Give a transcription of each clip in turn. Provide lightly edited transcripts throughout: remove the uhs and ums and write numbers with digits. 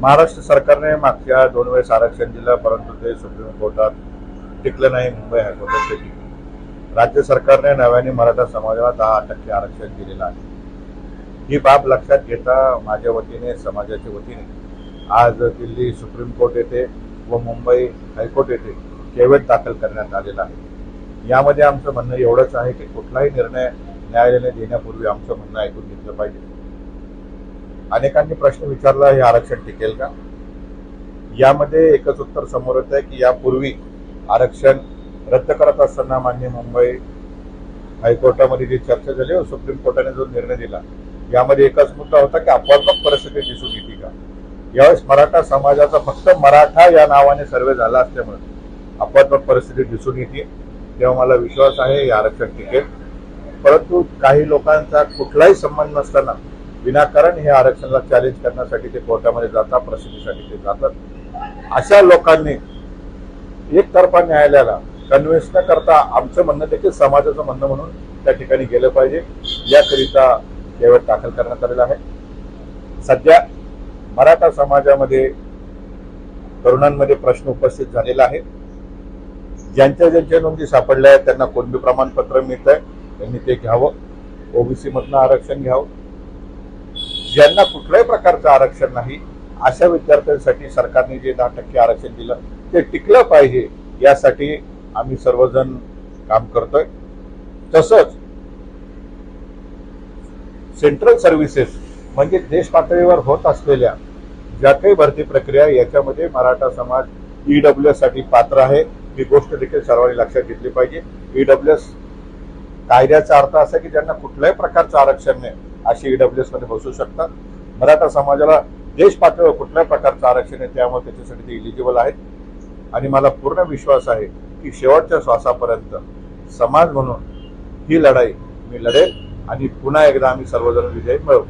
महाराष्ट्र सरकारने मागच्या 2 वेळेस आरक्षण दिलं, परंतु ते सुप्रीम कोर्टात टिकलं नाही. मुंबई हायकोर्टात ते टिकलं. राज्य सरकारने नव्याने मराठा समाजाला 10% आरक्षण दिलेलं आहे. ही बाब लक्षात घेता माझ्या वतीने, समाजाच्या वतीने आज दिल्ली सुप्रीम कोर्ट येथे व मुंबई हायकोर्ट येथे केवियट दाखल करण्यात आलेला आहे. यामध्ये आमचं म्हणणं एवढंच आहे की कुठलाही निर्णय न्यायालयाने देण्यापूर्वी आमचं म्हणणं ऐकून घेतलं पाहिजे. अनेकांनी प्रश्न विचारला, हे आरक्षण टिकेल का? यामध्ये एकच उत्तर समोर येत आहे की यापूर्वी आरक्षण रद्द करत असताना मान्य मुंबई हायकोर्टामध्ये जी चर्चा झाली व सुप्रीम कोर्टाने जो निर्णय दिला, यामध्ये एकच मुद्दा होता की अपवादात्मक परिस्थिती दिसून येते का. यावेळेस मराठा समाजाचा फक्त मराठा या नावाने सर्वे झाला असल्यामुळे अपवादात्मक परिस्थिती दिसून येते. तेव्हा मला विश्वास आहे हे आरक्षण टिकेल. परंतु काही लोकांचा कुठलाही संबंध नसताना विनाकारण हे आरक्षणाला चॅलेंज करण्यासाठी ते कोर्टामध्ये जातात, प्रसिद्धीसाठी ते जातात. अशा लोकांनी एकतर्फा न्यायालयाला कन्व्हिन्स न करता आमचं म्हणणं देखील समाजाचं म्हणणं म्हणून त्या ठिकाणी गेलं पाहिजे, याकरिता केवियट दाखल करण्यात आलेला आहे. सध्या मराठा समाजामध्ये तरुणांमध्ये प्रश्न उपस्थित झालेला आहे. ज्यांच्या नोंदी सापडल्या आहेत त्यांना कुणबी प्रमाणपत्र मिळत आहे, त्यांनी ते घ्यावं. ओबीसी मधनं आरक्षण घ्यावं. ज्यांना कुठल्याही प्रकारचं आरक्षण नाही अशा विद्यार्थ्यांसाठी सरकारने जे 10% आरक्षण दिलं ते टिकलं पाहिजे, यासाठी आम्ही सर्वजण काम करतोय. तसंच सेंट्रल सर्व्हिसेस म्हणजे देश पातळीवर होत असलेल्या ज्या काही भरती प्रक्रिया, याच्यामध्ये मराठा समाज ईडब्ल्यूएस साठी पात्र आहे. ही गोष्ट देखील सर्वांनी लक्षात घेतली पाहिजे. ईडब्ल्यूएस कायद्याचा अर्थ असा की ज्यांना कुठल्याही प्रकारचं आरक्षण नाही अशी ईडब्ल्यूएस मध्ये बसू शकतात. मराठा समाजाला देश पातळीवर कुठल्याही प्रकारचं आरक्षण आहे, त्यामुळे त्याच्यासाठी ते इलिजिबल आहेत. आणि मला पूर्ण विश्वास आहे की शेवटच्या श्वासापर्यंत समाज म्हणून ही लढाई मी लढेल आणि पुन्हा एकदा आम्ही सर्वजण विजय मिळवू.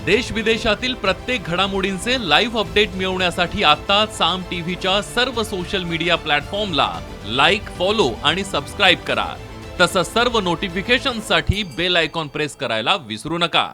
देश विदेशातील प्रत्येक घडामोडींचे लाईव्ह अपडेट मिळवण्यासाठी आता साम टीव्हीच्या सर्व सोशल मीडिया प्लॅटफॉर्मला लाईक, फॉलो आणि सबस्क्राईब करा. तसंच सर्व नोटिफिकेशनसाठी बेल आयकॉन प्रेस करायला विसरू नका.